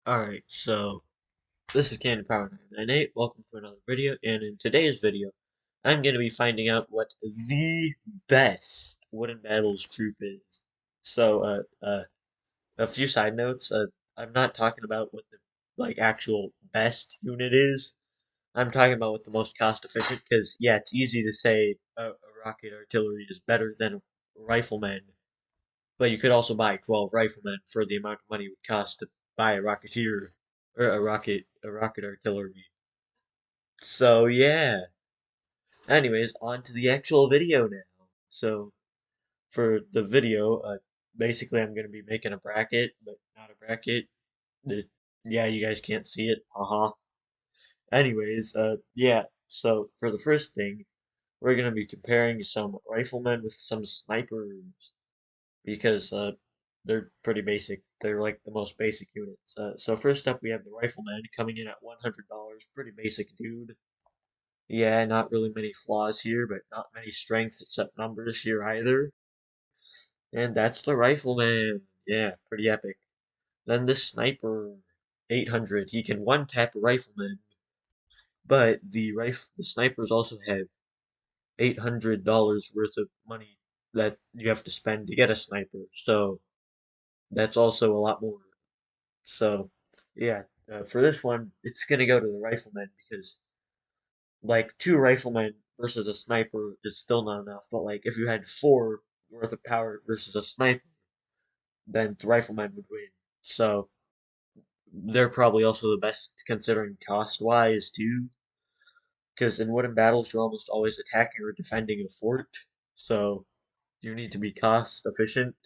Alright, so this is Candy Power 998. Welcome to another video, and in today's video, I'm going to be finding out what the best Wooden Battles troop is. So, a few side notes. I'm not talking about what the actual best unit is. I'm talking about what the most cost efficient, because yeah, it's easy to say a rocket artillery is better than a rifleman, but you could also buy 12 riflemen for the amount of money it would cost to buy a rocketeer or a rocket artillery. So yeah. Anyways, on to the actual video now. So for the video, basically I'm gonna be making a bracket, but not a bracket. The, yeah, you guys can't see it. Haha. Anyways, yeah. So for the first thing, we're gonna be comparing some riflemen with some snipers, because they're pretty basic. They're like the most basic units. So first up, we have the Rifleman coming in at $100. Pretty basic dude. Yeah, not really many flaws here, but not many strengths except numbers here either. And that's the Rifleman. Yeah, pretty epic. Then the Sniper, 800. He can one tap a Rifleman, but the snipers also have $800 worth of money that you have to spend to get a sniper. So that's also a lot more. So, yeah, for this one, it's gonna go to the rifleman because like two riflemen versus a sniper is still not enough. But like if you had four worth of power versus a sniper, then the rifleman would win. So they're probably also the best considering cost wise too. Because in wooden battles, you're almost always attacking or defending a fort, so you need to be cost efficient.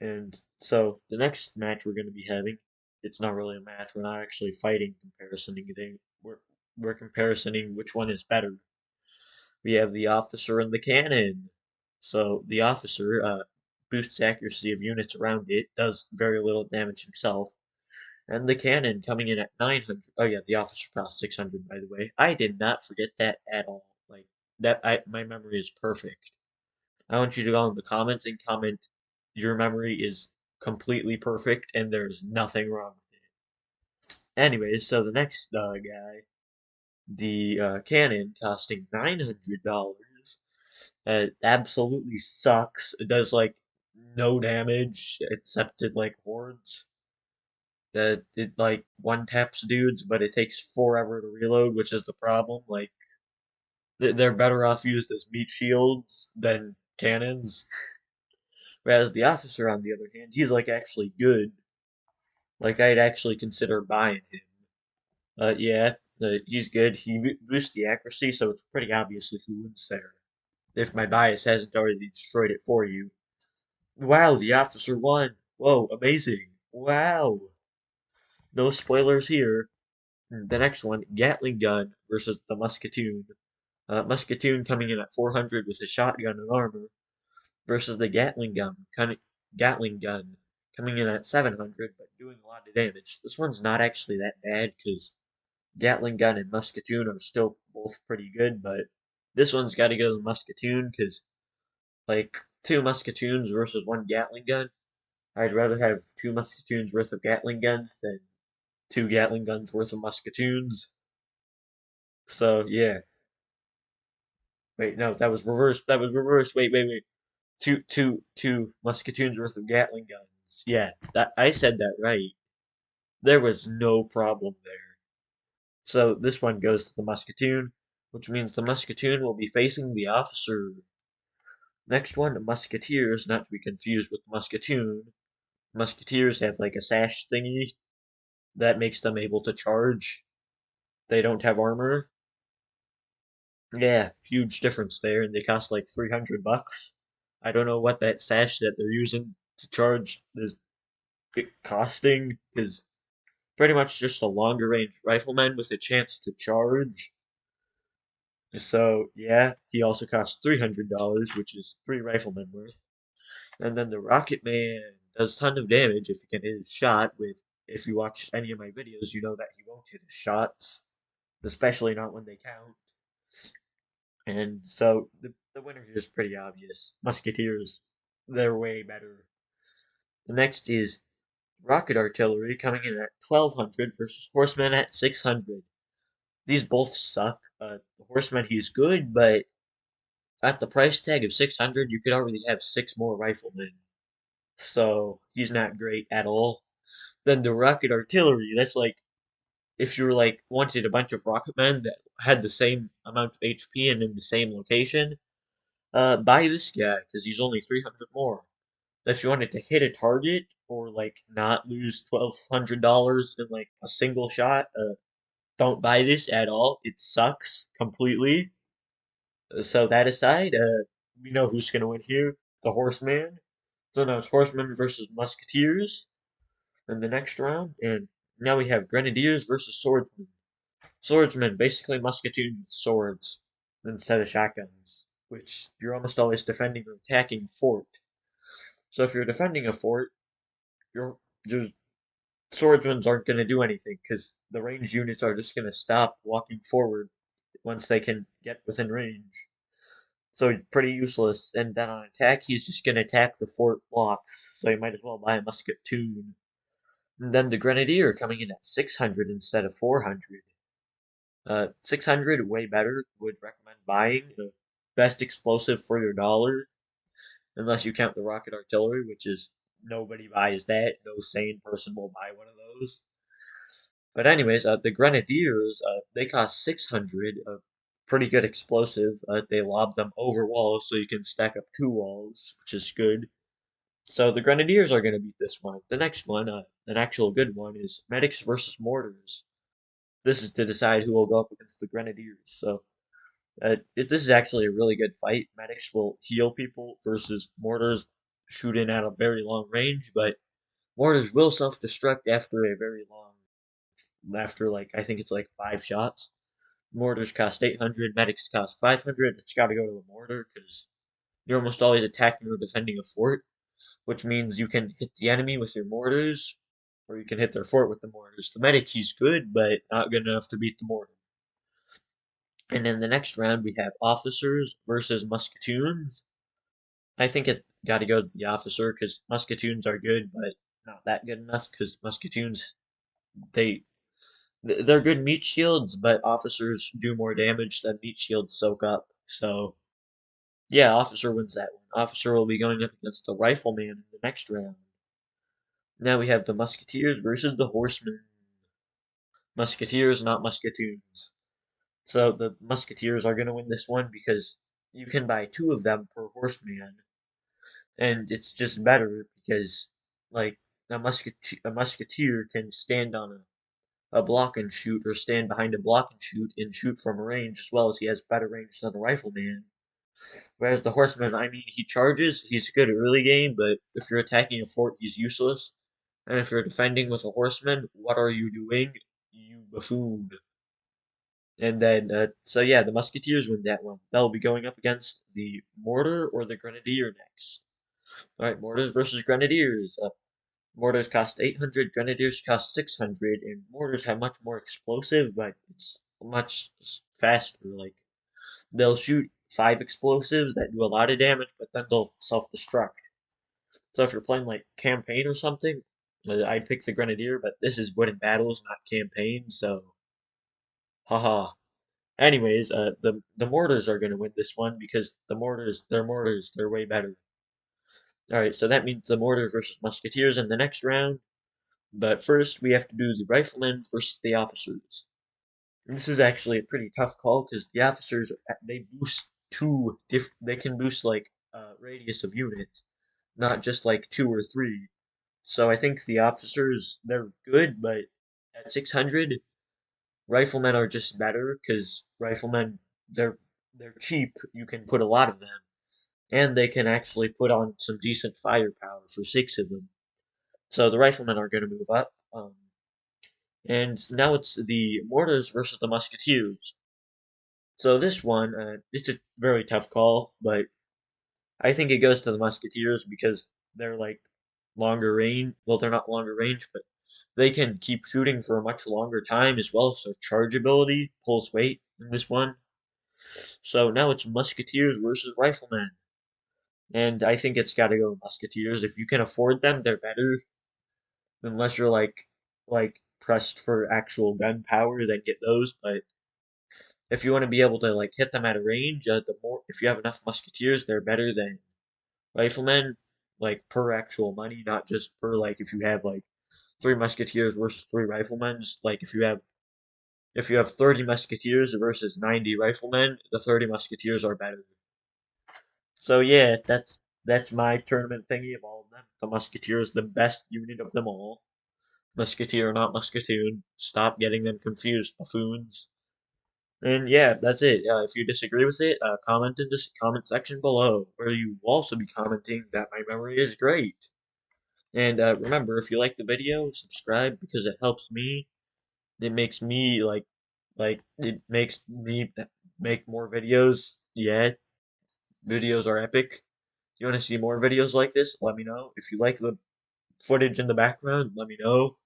And so the next match we're going to be having, it's not really a match. We're not actually fighting comparisоning. We're comparisоning which one is better. We have the officer and the cannon. So the officer boosts accuracy of units around it, does very little damage himself, and the cannon coming in at 900. Oh yeah, the officer costs 600 by the way. I did not forget that at all. Like that, my memory is perfect. I want you to go in the comments and comment your memory is completely perfect and there's nothing wrong with it. Anyways, so the next guy, the cannon, costing $900, absolutely sucks. It does like no damage except it like hordes. That it like one taps dudes, but it takes forever to reload, which is the problem. Like they're better off used as meat shields than cannons. Whereas the officer, on the other hand, he's like actually good. Like I'd actually consider buying him. Yeah, he's good. He boosts the accuracy, so it's pretty obvious who wins there. If my bias hasn't already destroyed it for you. Wow, the officer won. Whoa, amazing. Wow. No spoilers here. The next one, Gatling gun versus the Musketeer. Musketeer coming in at 400 with his shotgun and armor versus the Gatling gun coming in at 700 but doing a lot of damage. This one's not actually that bad because Gatling gun and Musketeer are still both pretty good, but this one's got to go to the Musketeer because like two Musketeers versus one Gatling gun. I'd rather have two Musketeers worth of Gatling guns than two Gatling guns worth of Musketeers. So yeah. Wait, no, that was reversed. That was reversed. Wait. Two Musketeers worth of Gatling guns. Yeah, that I said that right. There was no problem there. So this one goes to the Musketeer, which means the Musketeer will be facing the officer. Next one, the Musketeers, not to be confused with the Musketeer. Musketeers have like a sash thingy that makes them able to charge. They don't have armor. Yeah, huge difference there, and they cost like $300. I don't know what that sash that they're using to charge is costing, because pretty much just a longer range rifleman with a chance to charge. So yeah, he also costs $300, which is three riflemen worth. And then the Rocket Man does a ton of damage if he can hit his shot. With if you watch any of my videos, you know that he won't hit his shots, especially not when they count. And so the winner here is pretty obvious. Musketeers, they're way better. The next is rocket artillery coming in at 1200 versus horsemen at 600. These both suck. The horseman, he's good, but at the price tag of 600, you could already have 6 more riflemen. So he's not great at all. Then the rocket artillery, that's like if you were like wanted a bunch of rocket men that had the same amount of HP and in the same location, buy this guy because he's only 300 more. If you wanted to hit a target or like not lose $1,200 in like a single shot, don't buy this at all. It sucks completely. So that aside, we know who's gonna win here. The Horseman. So now it's Horsemen versus Musketeers in the next round, and now we have Grenadiers versus Swordsmen. Swordsmen, basically Musketeers with swords instead of shotguns, which you're almost always defending or attacking a fort. So if you're defending a fort, your swordsmen aren't going to do anything because the ranged units are just going to stop walking forward once they can get within range. So pretty useless. And then on attack, he's just going to attack the fort blocks. So you might as well buy a musketoon. And then the grenadier coming in at 600 instead of 400. 600 way better. Would recommend buying the best explosive for your dollar, unless you count the rocket artillery, which is nobody buys that. No sane person will buy one of those. But anyways, the grenadiers they cost 600. Pretty good explosive. They lob them over walls, so you can stack up 2 walls, which is good. So the grenadiers are going to beat this one. The next one, an actual good one, is medics versus mortars. This is to decide who will go up against the grenadiers. So this is actually a really good fight. Medics will heal people versus mortars shoot in at a very long range, but mortars will self-destruct after a very long, after like I think it's like 5 shots. Mortars cost 800, medics cost 500. It's got to go to the mortar because you're almost always attacking or defending a fort, which means you can hit the enemy with your mortars, or you can hit their fort with the mortars. The medic, he's good, but not good enough to beat the mortar. And in the next round, we have officers versus musketoons. I think it got to go to the officer because musketoons are good, but not that good enough because musketoons they they're good meat shields, but officers do more damage than meat shields soak up. So yeah, officer wins that one. Officer will be going up against the rifleman in the next round. Now we have the musketeers versus the horsemen. Musketeers, not musketoons. So the musketeers are going to win this one because you can buy 2 of them per horseman, and it's just better because like a musketeer can stand on a block and shoot or stand behind a block and shoot from a range as well as he has better range than a rifleman. Whereas the horseman, I mean, he charges, he's good early game, but if you're attacking a fort, he's useless. And if you're defending with a horseman, what are you doing? You buffoon. And then, so yeah, the musketeers win that one. They'll be going up against the mortar or the grenadier next. Alright, mortars versus grenadiers. Mortars cost 800, grenadiers cost 600, and mortars have much more explosive, but it's much faster. Like, they'll shoot 5 explosives that do a lot of damage, but then they'll self-destruct. So if you're playing like campaign or something, I'd pick the grenadier, but this is winning battles, not campaign, so haha. Anyways, the mortars are gonna win this one because they're mortars, they're way better. Alright, so that means the mortars versus musketeers in the next round. But first, we have to do the riflemen versus the officers. And this is actually a pretty tough call because the officers they boost they can boost like radius of units, not just like 2 or 3. So I think the officers they're good, but at 600, riflemen are just better because riflemen they're cheap. You can put a lot of them, and they can actually put on some decent firepower for 6 of them. So the riflemen are going to move up. And now it's the mortars versus the musketeers. So this one, it's a very tough call, but I think it goes to the musketeers because they're like longer range. Well, they're not longer range, but they can keep shooting for a much longer time as well. So charge ability pulls weight in this one. So now it's musketeers versus riflemen, and I think it's got to go musketeers. If you can afford them, they're better. unless you're like pressed for actual gun power, then get those. But if you want to be able to like hit them at a range, the more if you have enough musketeers, they're better than riflemen, like per actual money, not just per like if you have like three musketeers versus three riflemen. Just like if you have 30 musketeers versus 90 riflemen, the 30 musketeers are better. So yeah, that's my tournament thingy of all of them. The musketeer is the best unit of them all. Musketeer, not musketeer. Stop getting them confused, buffoons. And yeah, that's it. If you disagree with it, comment in the comment section below, where you will also be commenting that my memory is great. And remember, if you like the video, subscribe because it helps me. It makes me like it makes me make more videos. Yeah, videos are epic. If you want to see more videos like this, let me know. If you like the footage in the background, let me know.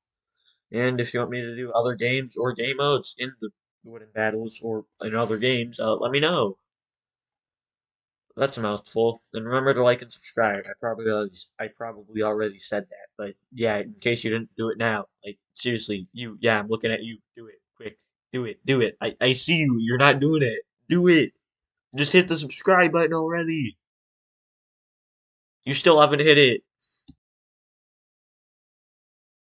And if you want me to do other games or game modes in the wooden battles or in other games, let me know. That's a mouthful. And remember to like and subscribe. I probably already said that, but yeah, in case you didn't do it now, like seriously, yeah, I'm looking at you. Do it quick. Do it. I see you. You're not doing it. Do it. Just hit the subscribe button already. You still haven't hit it.